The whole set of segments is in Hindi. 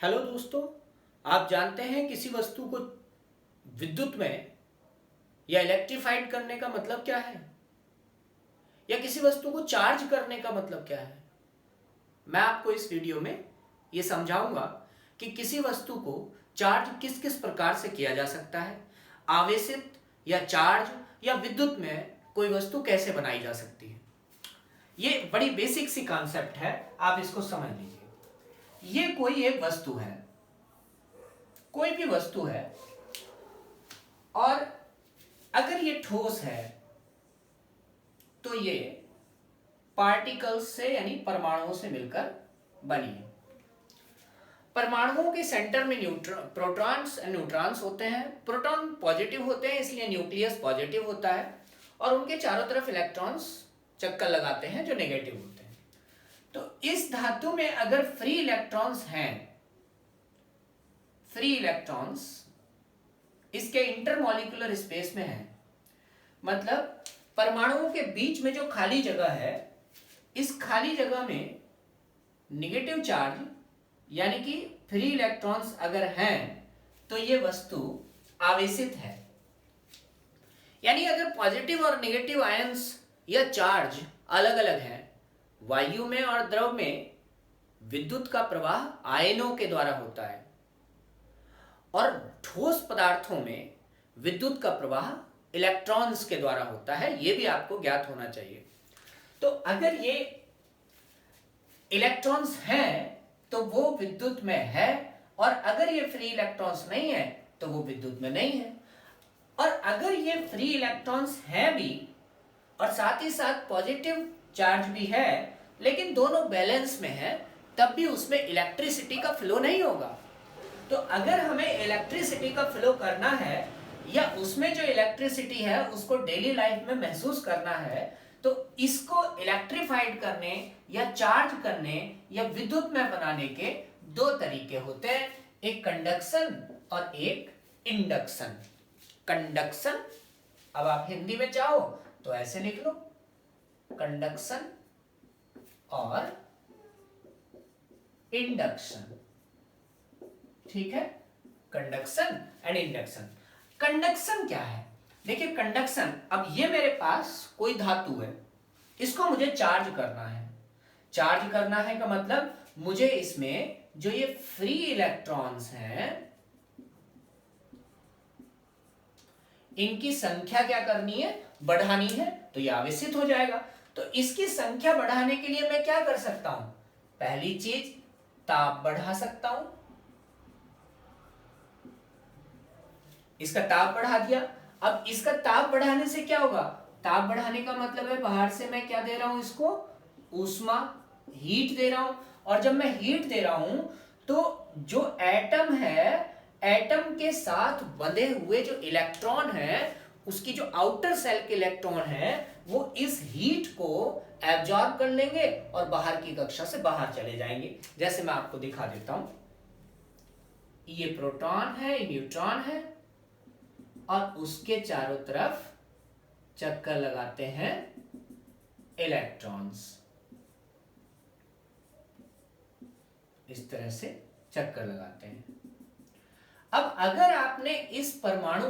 हेलो दोस्तों। आप जानते हैं किसी वस्तु को विद्युत में या इलेक्ट्रीफाइड करने का मतलब क्या है, या किसी वस्तु को चार्ज करने का मतलब क्या है। मैं आपको इस वीडियो में ये समझाऊंगा कि किसी वस्तु को चार्ज किस किस प्रकार से किया जा सकता है, आवेशित या चार्ज या विद्युत में कोई वस्तु कैसे बनाई जा सकती है। ये बड़ी बेसिक सी कॉन्सेप्ट है, आप इसको समझ लीजिए। ये कोई एक वस्तु है, कोई भी वस्तु है, और अगर ये ठोस है तो ये पार्टिकल्स से यानी परमाणुओं से मिलकर बनी है। परमाणुओं के सेंटर में प्रोटॉन्स और न्यूट्रॉन्स होते हैं। प्रोटॉन पॉजिटिव होते हैं, इसलिए न्यूक्लियस पॉजिटिव होता है, और उनके चारों तरफ इलेक्ट्रॉन्स चक्कर लगाते हैं जो नेगेटिव होते हैं। तो इस धातु में अगर फ्री इलेक्ट्रॉन्स हैं, फ्री इलेक्ट्रॉन्स इसके इंटरमॉलिक्यूलर स्पेस में है, मतलब परमाणुओं के बीच में जो खाली जगह है, इस खाली जगह में नेगेटिव चार्ज यानी कि फ्री इलेक्ट्रॉन्स अगर हैं तो ये वस्तु आवेशित है। यानी अगर पॉजिटिव और नेगेटिव आयंस या चार्ज अलग अलग हैं, वायु में और द्रव में विद्युत का प्रवाह आयनों के द्वारा होता है, और ठोस पदार्थों में विद्युत का प्रवाह इलेक्ट्रॉन्स के द्वारा होता है। यह भी आपको ज्ञात होना चाहिए। तो अगर ये इलेक्ट्रॉन्स हैं तो वो विद्युत में है, और अगर ये फ्री इलेक्ट्रॉन्स नहीं है तो वो विद्युत में नहीं है। और अगर ये फ्री इलेक्ट्रॉन्स हैं भी और साथ ही साथ पॉजिटिव चार्ज भी है, लेकिन दोनों बैलेंस में है, तब भी उसमें इलेक्ट्रिसिटी का फ्लो नहीं होगा। तो अगर हमें इलेक्ट्रिसिटी का फ्लो करना है या उसमें जो इलेक्ट्रिसिटी है उसको डेली लाइफ में महसूस करना है, तो इसको इलेक्ट्रीफाइड करने या चार्ज करने या विद्युत में बनाने के दो तरीके होते हैं, एक कंडक्शन और एक इंडक्शन। कंडक्शन, अब आप हिंदी में चाहो तो ऐसे लिख लो, कंडक्शन और इंडक्शन। ठीक है, कंडक्शन एंड इंडक्शन। कंडक्शन क्या है? देखिए कंडक्शन, अब ये मेरे पास कोई धातु है, इसको मुझे चार्ज करना है। चार्ज करना है का मतलब मुझे इसमें जो ये फ्री इलेक्ट्रॉन्स हैं इनकी संख्या क्या करनी है? बढ़ानी है। तो ये आवेशित हो जाएगा। तो इसकी संख्या बढ़ाने के लिए मैं क्या कर सकता हूं? पहली चीज, ताप बढ़ा सकता हूं। इसका ताप बढ़ा दिया। अब इसका ताप बढ़ाने से क्या होगा? ताप बढ़ाने का मतलब है बाहर से मैं क्या दे रहा हूं इसको? ऊष्मा, हीट दे रहा हूं। और जब मैं हीट दे रहा हूं तो जो एटम है, एटम के साथ बंधे हुए जो इलेक्ट्रॉन है, उसकी जो आउटर सेल के इलेक्ट्रॉन है, वो इस हीट को एब्जॉर्ब कर लेंगे और बाहर की कक्षा से बाहर चले जाएंगे। जैसे मैं आपको दिखा देता हूं, ये प्रोटॉन है, ये न्यूट्रॉन है, और उसके चारों तरफ चक्कर लगाते हैं इलेक्ट्रॉन्स। इस तरह से चक्कर लगाते हैं। अब अगर आपने इस परमाणु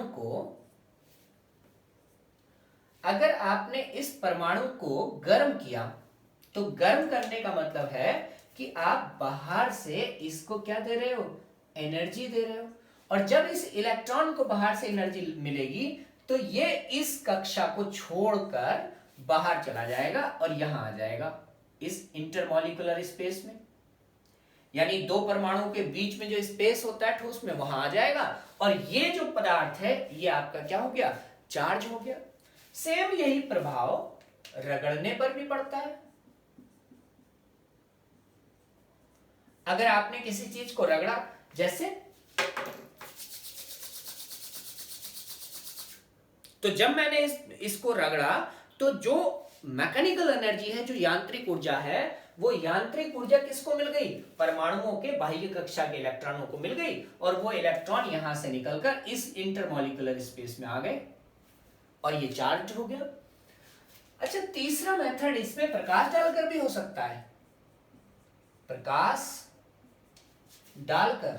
को गर्म किया, तो गर्म करने का मतलब है कि आप बाहर से इसको क्या दे रहे हो? एनर्जी दे रहे हो। और जब इस इलेक्ट्रॉन को बाहर से एनर्जी मिलेगी तो ये इस कक्षा को छोड़कर बाहर चला जाएगा और यहां आ जाएगा इस इंटरमॉलिक्यूलर स्पेस में। यानी दो परमाणुओं के बीच में जो स्पेस होता है ठोस में, वहां आ जाएगा, और ये जो पदार्थ है ये आपका क्या हो गया? चार्ज हो गया। सेम यही प्रभाव रगड़ने पर भी पड़ता है। अगर आपने किसी चीज को रगड़ा, जैसे तो जब मैंने इसको रगड़ा तो जो मैकेनिकल एनर्जी है, जो यांत्रिक ऊर्जा है, वो यांत्रिक ऊर्जा किसको मिल गई? परमाणुओं के बाह्य कक्षा के इलेक्ट्रॉनों को मिल गई, और वो इलेक्ट्रॉन यहां से निकलकर इस इंटरमॉलिक्यूलर स्पेस में आ गए और ये चार्ज हो गया। अच्छा, तीसरा मेथड, इसमें प्रकाश डालकर भी हो सकता है। प्रकाश डालकर,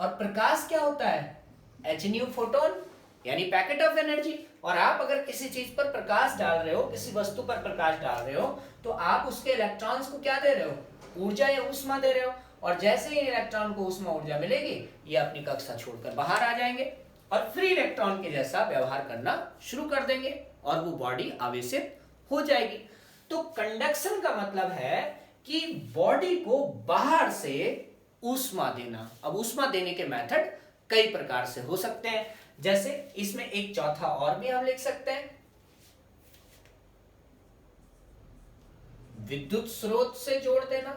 और प्रकाश क्या होता है, एच न्यू फोटोन यानी पैकेट ऑफ एनर्जी। और आप अगर किसी चीज पर प्रकाश डाल रहे हो, किसी वस्तु पर प्रकाश डाल रहे हो, तो आप उसके इलेक्ट्रॉन्स को क्या दे रहे हो, ऊर्जा या ऊष्मा दे रहे हो। और जैसे ही इलेक्ट्रॉन को ऊष्मा ऊर्जा मिलेगी, ये अपनी कक्षा छोड़कर बाहर आ जाएंगे और फ्री इलेक्ट्रॉन के जैसा व्यवहार करना शुरू कर देंगे और वो बॉडी आवेशित हो जाएगी। तो कंडक्शन का मतलब है कि बॉडी को बाहर से ऊष्मा देना। अब ऊष्मा देने के मेथड कई प्रकार से हो सकते हैं, जैसे इसमें एक चौथा और भी हम लिख सकते हैं, विद्युत स्रोत से जोड़ देना।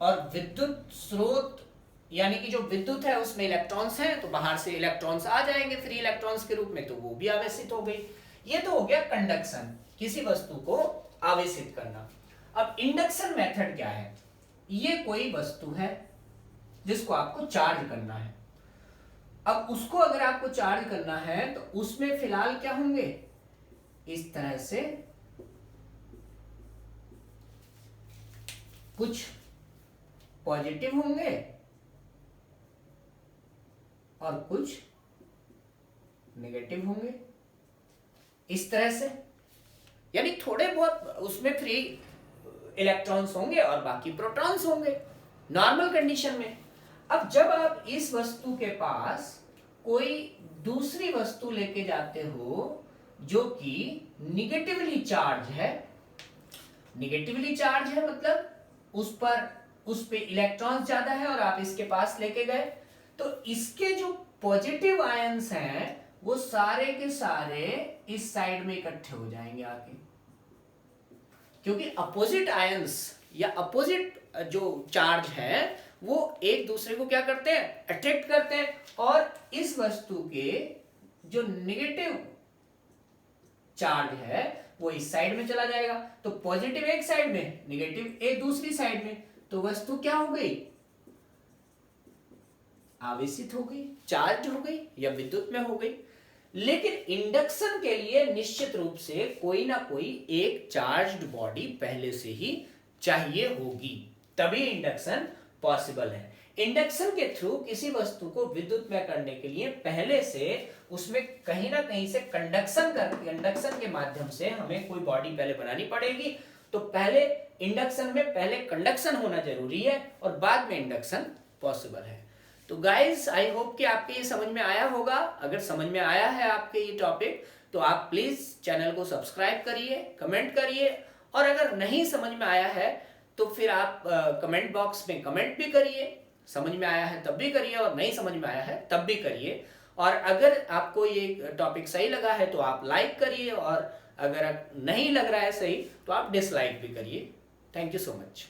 और विद्युत स्रोत यानी कि जो विद्युत है उसमें इलेक्ट्रॉन्स हैं, तो बाहर से इलेक्ट्रॉन्स आ जाएंगे फ्री इलेक्ट्रॉन्स के रूप में, तो वो भी आवेशित हो गई। ये तो हो गया कंडक्शन, किसी वस्तु को आवेशित करना। अब इंडक्शन मेथड क्या है, ये कोई वस्तु है जिसको आपको चार्ज करना है। अब उसको अगर आपको चार्ज करना है तो उसमें फिलहाल क्या होंगे, इस तरह से कुछ पॉजिटिव होंगे और कुछ नेगेटिव होंगे, इस तरह से। यानी थोड़े बहुत उसमें फ्री इलेक्ट्रॉन्स होंगे और बाकी प्रोटॉन्स होंगे नॉर्मल कंडीशन में। अब जब आप इस वस्तु के पास कोई दूसरी वस्तु लेके जाते हो जो कि निगेटिवली चार्ज है, निगेटिवली चार्ज है मतलब उस पे इलेक्ट्रॉन्स ज्यादा है और आप इसके पास लेके गए, तो इसके जो पॉजिटिव आयंस हैं वो सारे के सारे इस साइड में इकट्ठे हो जाएंगे आके, क्योंकि अपोजिट आयंस या अपोजिट जो चार्ज है वो एक दूसरे को क्या करते हैं, अट्रैक्ट करते हैं। और इस वस्तु के जो नेगेटिव चार्ज है वो इस साइड में चला जाएगा, तो पॉजिटिव एक साइड में, नेगेटिव एक दूसरी साइड में, तो वस्तु क्या हो गई, आवेशित हो गई, चार्ज हो गई या विद्युत में हो गई। लेकिन इंडक्शन के लिए निश्चित रूप से कोई ना कोई एक चार्ज्ड बॉडी पहले से ही चाहिए होगी, तभी इंडक्शन पॉसिबल है। इंडक्शन के थ्रू किसी वस्तु को विद्युत में करने के लिए पहले से उसमें कहीं ना कहीं से कंडक्शन के माध्यम से हमें कोई बॉडी पहले बनानी पड़ेगी। तो पहले इंडक्शन में पहले कंडक्शन होना जरूरी है और बाद में इंडक्शन पॉसिबल है। तो गाइज आई होप कि आपके ये समझ में आया होगा। अगर समझ में आया है आपके ये टॉपिक तो आप प्लीज चैनल को सब्सक्राइब करिए, कमेंट करिए, और अगर नहीं समझ में आया है तो फिर आप कमेंट बॉक्स में कमेंट भी करिए, समझ में आया है तब भी करिए और नहीं समझ में आया है तब भी करिए। और अगर आपको ये टॉपिक सही लगा है तो आप लाइक करिए, और अगर नहीं लग रहा है सही तो आप डिसलाइक भी करिए। Thank you so much.